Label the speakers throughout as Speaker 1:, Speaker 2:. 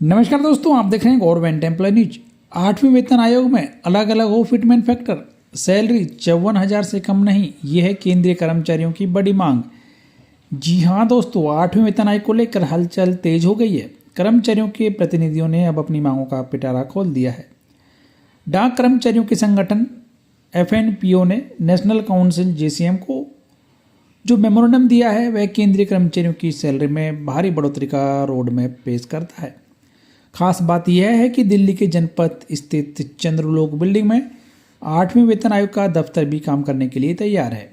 Speaker 1: नमस्कार दोस्तों, आप देख रहे हैं गवर्नमेंट एम्प्लॉय न्यूज। 8वें वेतन आयोग में अलग अलग हो फिटमेंट फैक्टर, सैलरी 54,000 से कम नहीं, ये है केंद्रीय कर्मचारियों की बड़ी मांग। जी हाँ दोस्तों, 8वें वेतन आयोग को लेकर हलचल तेज हो गई है। कर्मचारियों के प्रतिनिधियों ने अब अपनी मांगों का पिटारा खोल दिया है। डाक कर्मचारियों के संगठन FNPO ने नेशनल काउंसिल JCM को जो मेमोरेंडम दिया है वह केंद्रीय कर्मचारियों की सैलरी में भारी बढ़ोतरी का रोड मैप पेश करता है। खास बात यह है कि दिल्ली के जनपथ स्थित चंद्रलोक बिल्डिंग में 8वें वेतन आयोग का दफ्तर भी काम करने के लिए तैयार है।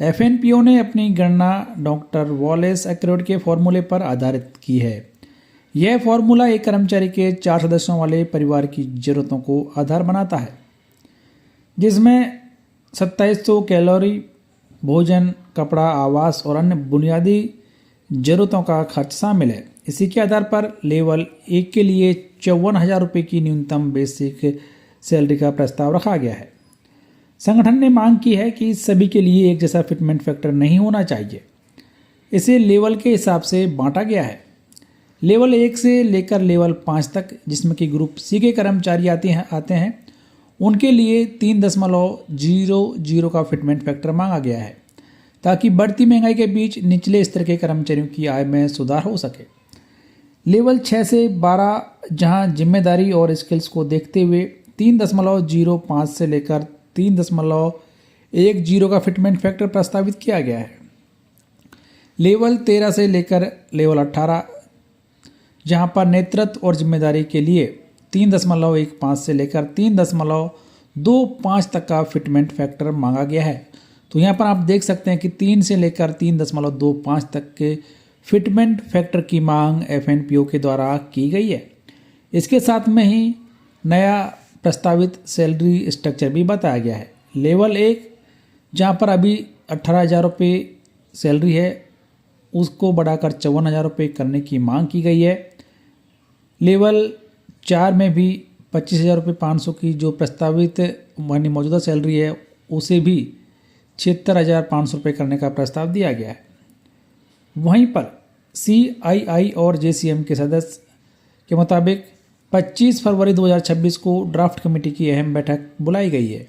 Speaker 1: FNPO ने अपनी गणना डॉक्टर वॉलेस एक्रोड के फॉर्मूले पर आधारित की है। यह फॉर्मूला एक कर्मचारी के 4 सदस्यों वाले परिवार की जरूरतों को आधार बनाता है, जिसमें 2700 कैलोरी, भोजन, कपड़ा, आवास और अन्य बुनियादी जरूरतों का खर्च शामिल है। इसी के आधार पर लेवल 1 के लिए 54,000 रुपये की न्यूनतम बेसिक सैलरी का प्रस्ताव रखा गया है। संगठन ने मांग की है कि सभी के लिए एक जैसा फिटमेंट फैक्टर नहीं होना चाहिए। इसे लेवल के हिसाब से बांटा गया है। लेवल 1 से लेकर लेवल 5 तक, जिसमें कि ग्रुप C के कर्मचारी आते हैं, उनके लिए 3.00 का फिटमेंट फैक्टर मांगा गया है, ताकि बढ़ती महंगाई के बीच निचले स्तर के कर्मचारियों की आय में सुधार हो सके। लेवल 6 से 12, जहां जिम्मेदारी और स्किल्स को देखते हुए 3.05 से लेकर 3.10 का फिटमेंट फैक्टर प्रस्तावित किया गया है। लेवल 13 से लेकर लेवल 18, जहां पर नेतृत्व और जिम्मेदारी के लिए 3.15 से लेकर 3.25 तक का फिटमेंट फैक्टर मांगा गया है। तो यहाँ पर आप देख सकते हैं कि 3 से लेकर 3.25 तक के फिटमेंट फैक्टर की मांग FNPO के द्वारा की गई है। इसके साथ में ही नया प्रस्तावित सैलरी स्ट्रक्चर भी बताया गया है। लेवल 1, जहाँ पर अभी 18,000 रुपये सैलरी है, उसको बढ़ाकर 54,000 रुपये करने की मांग की गई है। लेवल 4 में भी 25,500 की जो प्रस्तावित मौजूदा सैलरी है, उसे भी 76,500 रुपये करने का प्रस्ताव दिया गया है। वहीं पर CII और JCM के सदस्य के मुताबिक 25 फरवरी 2026 को ड्राफ्ट कमेटी की अहम बैठक बुलाई गई है।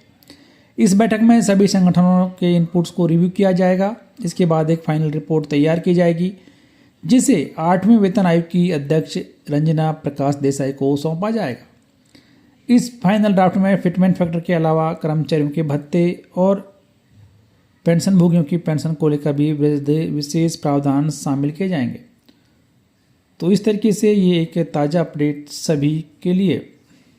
Speaker 1: इस बैठक में सभी संगठनों के इनपुट्स को रिव्यू किया जाएगा। इसके बाद एक फाइनल रिपोर्ट तैयार की जाएगी, जिसे 8वें वेतन आयोग की अध्यक्ष रंजना प्रकाश देसाई को सौंपा जाएगा। इस फाइनल ड्राफ्ट में फिटमेंट फैक्टर के अलावा कर्मचारियों के भत्ते और पेंशन भोगियों की पेंशन को लेकर भी विशेष प्रावधान शामिल किए जाएंगे। तो इस तरीके से ये एक ताज़ा अपडेट सभी के लिए